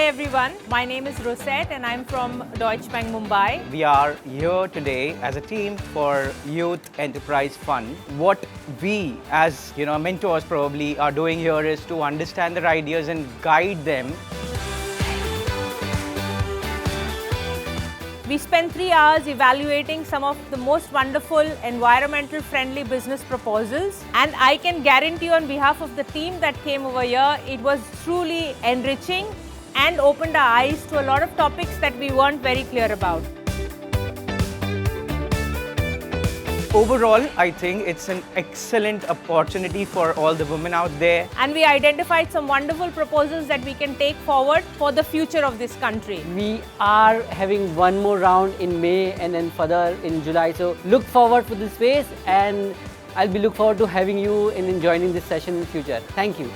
everyone, my name is Rosette and I'm from Deutsche Bank Mumbai. We are here today as a team for Youth Enterprise Fund. What we as mentors probably are doing here is to understand their ideas and guide them. We spent 3 hours evaluating some of the most wonderful environmental friendly business proposals, and I can guarantee on behalf of the team that came over here, it was truly enriching and opened our eyes to a lot of topics that we weren't very clear about. Overall, I think it's an excellent opportunity for all the women out there. And we identified some wonderful proposals that we can take forward for the future of this country. We are having one more round in May and then further in July. So look forward for this space, and I'll be look forward to having you and joining this session in the future. Thank you.